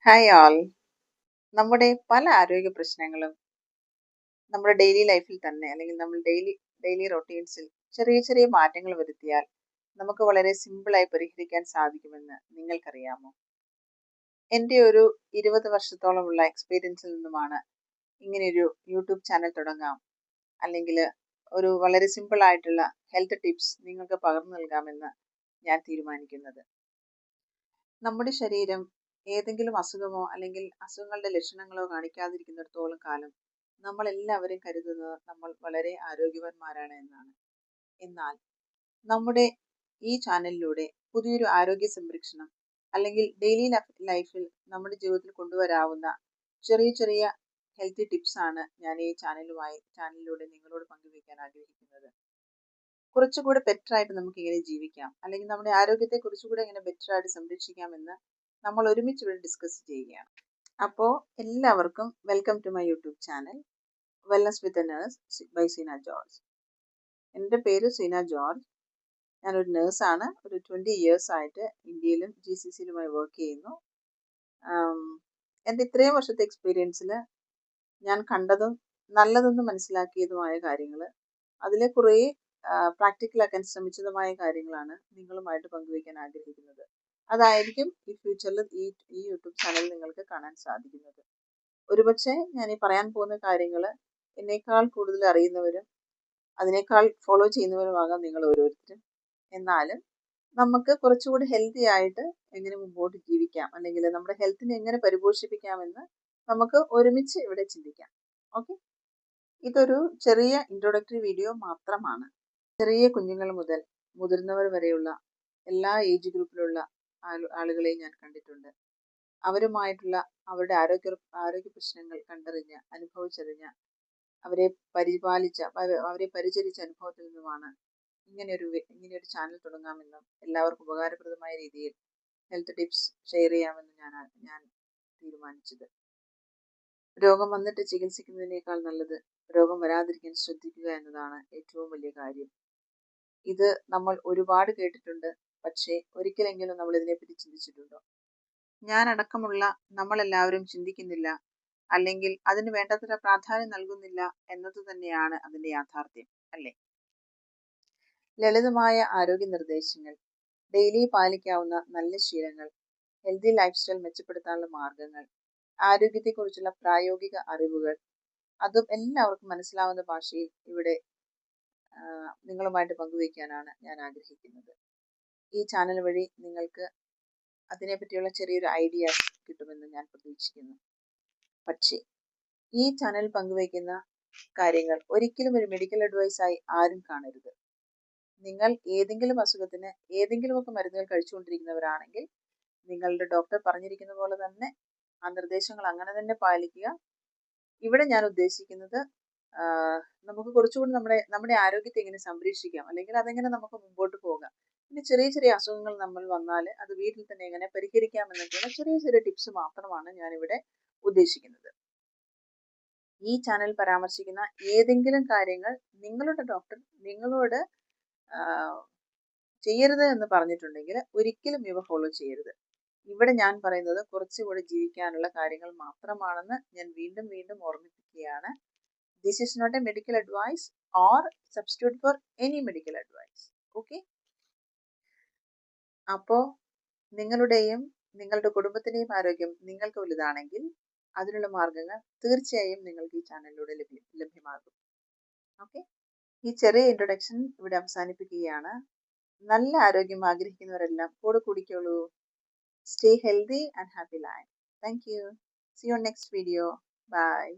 Hi ആൾ. നമ്മുടെ പല ആരോഗ്യ പ്രശ്നങ്ങളും നമ്മുടെ ഡെയിലി ലൈഫിൽ തന്നെ അല്ലെങ്കിൽ നമ്മൾ ഡെയിലി റൊട്ടീൻസിൽ ചെറിയ ചെറിയ മാറ്റങ്ങൾ വരുത്തിയാൽ നമുക്ക് വളരെ സിമ്പിളായി പരിഹരിക്കാൻ സാധിക്കുമെന്ന് നിങ്ങൾക്കറിയാമോ? എൻ്റെ ഒരു 20 വർഷത്തോളമുള്ള എക്സ്പീരിയൻസിൽ നിന്നുമാണ് ഇങ്ങനെയൊരു യൂട്യൂബ് ചാനൽ തുടങ്ങാം, അല്ലെങ്കിൽ ഒരു വളരെ സിമ്പിൾ ആയിട്ടുള്ള ഹെൽത്ത് ടിപ്സ് നിങ്ങൾക്ക് പകർന്നു നൽകാമെന്ന് ഞാൻ തീരുമാനിക്കുന്നത്. നമ്മുടെ ശരീരം ഏതെങ്കിലും അസുഖമോ അല്ലെങ്കിൽ അസുഖങ്ങളുടെ ലക്ഷണങ്ങളോ കാണിക്കാതിരിക്കുന്നിടത്തോളം കാലം നമ്മൾ എല്ലാവരും കരുതുന്നത് നമ്മൾ വളരെ ആരോഗ്യവാന്മാരാണ് എന്നാണ്. എന്നാൽ നമ്മുടെ ഈ ചാനലിലൂടെ പുതിയൊരു ആരോഗ്യ സംരക്ഷണം അല്ലെങ്കിൽ ഡെയിലി ലൈഫിൽ നമ്മുടെ ജീവിതത്തിൽ കൊണ്ടുവരാവുന്ന ചെറിയ ചെറിയ ഹെൽത്തി ടിപ്സ് ആണ് ഞാൻ ഈ ചാനലിലൂടെ നിങ്ങളോട് പങ്കുവയ്ക്കാൻ ആഗ്രഹിക്കുന്നത്. കുറച്ചുകൂടെ ബെറ്റർ ആയിട്ട് നമുക്ക് ഇങ്ങനെ ജീവിക്കാം, അല്ലെങ്കിൽ നമ്മുടെ ആരോഗ്യത്തെ കുറച്ചുകൂടെ എങ്ങനെ ബെറ്റർ ആയിട്ട് സംരക്ഷിക്കാമെന്ന് നമ്മൾ ഒരുമിച്ച് ഇവിടെ ഡിസ്കസ് ചെയ്യുകയാണ്. അപ്പോൾ എല്ലാവർക്കും welcome to my YouTube channel wellness with a nurse by Seena George. എൻ്റെ പേര് സീന ജോർജ്. ഞാനൊരു നേഴ്സാണ്. ഒരു 20 years ആയിട്ട് ഇന്ത്യയിലും GCCയിലുമായി വർക്ക് ചെയ്യുന്നു. എൻ്റെ ഇത്രയും വർഷത്തെ എക്സ്പീരിയൻസിൽ ഞാൻ കണ്ടതും നല്ലതെന്ന് മനസ്സിലാക്കിയതുമായ കാര്യങ്ങൾ, അതിലെ കുറേ പ്രാക്ടിക്കലാക്കാൻ ശ്രമിച്ചതുമായ കാര്യങ്ങളാണ് നിങ്ങളുമായിട്ട് പങ്കുവയ്ക്കാൻ ആഗ്രഹിക്കുന്നത്. അതായിരിക്കും ഈ ഫ്യൂച്ചറിൽ ഈ യൂട്യൂബ് ചാനൽ നിങ്ങൾക്ക് കാണാൻ സാധിക്കുന്നത്. ഒരുപക്ഷെ ഞാൻ ഈ പറയാൻ പോകുന്ന കാര്യങ്ങൾ എന്നേക്കാൾ കൂടുതൽ അറിയുന്നവരും അതിനേക്കാൾ ഫോളോ ചെയ്യുന്നവരുമാകാം നിങ്ങൾ ഓരോരുത്തരും. എന്നാലും നമുക്ക് കുറച്ചുകൂടി ഹെൽത്തി ആയിട്ട് എങ്ങനെ മുമ്പോട്ട് ജീവിക്കാം, അല്ലെങ്കിൽ നമ്മുടെ ഹെൽത്തിനെ എങ്ങനെ പരിപോഷിപ്പിക്കാമെന്ന് നമുക്ക് ഒരുമിച്ച് ഇവിടെ ചിന്തിക്കാം. ഓക്കെ, ഇതൊരു ചെറിയ ഇൻട്രൊഡക്ടറി വീഡിയോ മാത്രമാണ്. ചെറിയ കുഞ്ഞുങ്ങൾ മുതൽ മുതിർന്നവർ വരെയുള്ള എല്ലാ ഏജ് ഗ്രൂപ്പിലുള്ള ആളുകളെയും ഞാൻ കണ്ടിട്ടുണ്ട്. അവരുമായിട്ടുള്ള അവരുടെ ആരോഗ്യ പ്രശ്നങ്ങൾ കണ്ടറിഞ്ഞ് അനുഭവിച്ചറിഞ്ഞ അവരെ പരിചരിച്ച അനുഭവത്തിൽ നിന്നുമാണ് ഇങ്ങനെയൊരു ചാനൽ തുടങ്ങാമെന്നും എല്ലാവർക്കും ഉപകാരപ്രദമായ രീതിയിൽ ഹെൽത്ത് ടിപ്സ് ഷെയർ ചെയ്യാമെന്നും ഞാൻ തീരുമാനിച്ചത്. രോഗം വന്നിട്ട് ചികിത്സിക്കുന്നതിനേക്കാൾ നല്ലത് രോഗം വരാതിരിക്കാൻ ശ്രദ്ധിക്കുക എന്നതാണ് ഏറ്റവും വലിയ കാര്യം. ഇത് നമ്മൾ ഒരുപാട് കേട്ടിട്ടുണ്ട്, പക്ഷേ ഒരിക്കലെങ്കിലും നമ്മൾ ഇതിനെപ്പറ്റി ചിന്തിച്ചിട്ടുണ്ടോ? ഞാനടക്കമുള്ള നമ്മളെല്ലാവരും ചിന്തിക്കുന്നില്ല, അല്ലെങ്കിൽ അതിന് വേണ്ടത്ര പ്രാധാന്യം നൽകുന്നില്ല എന്നത് തന്നെയാണ് അതിൻ്റെ യാഥാർത്ഥ്യം, അല്ലേ? ലളിതമായ ആരോഗ്യ നിർദ്ദേശങ്ങൾ, ഡെയിലി പാലിക്കാവുന്ന നല്ല ശീലങ്ങൾ, ഹെൽത്തി ലൈഫ് സ്റ്റൈൽ മെച്ചപ്പെടുത്താനുള്ള മാർഗങ്ങൾ, ആരോഗ്യത്തെക്കുറിച്ചുള്ള പ്രായോഗിക അറിവുകൾ, അതും എല്ലാവർക്കും മനസ്സിലാവുന്ന ഭാഷയിൽ ഇവിടെ നിങ്ങളുമായിട്ട് പങ്കുവയ്ക്കാനാണ് ഞാൻ ആഗ്രഹിക്കുന്നത്. ഈ ചാനൽ വഴി നിങ്ങൾക്ക് അതിനെപ്പറ്റിയുള്ള ചെറിയൊരു ഐഡിയ കിട്ടുമെന്ന് ഞാൻ പ്രതീക്ഷിക്കുന്നു. പക്ഷേ ഈ ചാനൽ പങ്കുവയ്ക്കുന്ന കാര്യങ്ങൾ ഒരിക്കലും ഒരു മെഡിക്കൽ അഡ്വൈസായി ആരും കാണരുത്. നിങ്ങൾ ഏതെങ്കിലും അസുഖത്തിന് ഏതെങ്കിലുമൊക്കെ മരുന്നുകൾ കഴിച്ചുകൊണ്ടിരിക്കുന്നവരാണെങ്കിൽ നിങ്ങളുടെ ഡോക്ടർ പറഞ്ഞിരിക്കുന്ന പോലെ തന്നെ ആ നിർദ്ദേശങ്ങൾ അങ്ങനെ തന്നെ പാലിക്കുക. ഇവിടെ ഞാൻ ഉദ്ദേശിക്കുന്നത് നമുക്ക് കുറച്ചുകൂടി നമ്മുടെ ആരോഗ്യത്തെ എങ്ങനെ സംരക്ഷിക്കാം, അല്ലെങ്കിൽ അതെങ്ങനെ നമുക്ക് മുമ്പോട്ട് പോകാം, പിന്നെ ചെറിയ ചെറിയ അസുഖങ്ങൾ നമ്മൾ വന്നാൽ അത് വീട്ടിൽ തന്നെ എങ്ങനെ പരിഹരിക്കാം എന്നൊക്കെയുള്ള ചെറിയ ചെറിയ ടിപ്സ് മാത്രമാണ് ഞാനിവിടെ ഉദ്ദേശിക്കുന്നത്. ഈ ചാനൽ പരാമർശിക്കുന്ന ഏതെങ്കിലും കാര്യങ്ങൾ നിങ്ങളുടെ ഡോക്ടർ നിങ്ങളോട് ചെയ്യരുത് എന്ന് പറഞ്ഞിട്ടുണ്ടെങ്കിൽ ഒരിക്കലും ഇവ ഫോളോ ചെയ്യരുത്. ഇവിടെ ഞാൻ പറയുന്നത് കുറച്ചുകൂടി ജീവിക്കാനുള്ള കാര്യങ്ങൾ മാത്രമാണെന്ന് ഞാൻ വീണ്ടും വീണ്ടും ഓർമ്മിപ്പിക്കുകയാണ്. This is not a medical advice or substitute for any medical advice. Okay? അപ്പോൾ നിങ്ങളുടെയും നിങ്ങളുടെ കുടുംബത്തിൻ്റെയും ആരോഗ്യം നിങ്ങൾക്ക് വലുതാണെങ്കിൽ അതിനുള്ള മാർഗങ്ങൾ തീർച്ചയായും നിങ്ങൾക്ക് ഈ ചാനലിലൂടെ ലഭ്യമാകും. ഓക്കെ, ഈ ചെറിയ ഇൻട്രൊഡക്ഷൻ ഇവിടെ അവസാനിപ്പിക്കുകയാണ്. നല്ല ആരോഗ്യം ആഗ്രഹിക്കുന്നവരെല്ലാം കൂടെ കൂടിക്കോളൂ. Stay healthy and happy life. Thank you. See you on next video. Bye.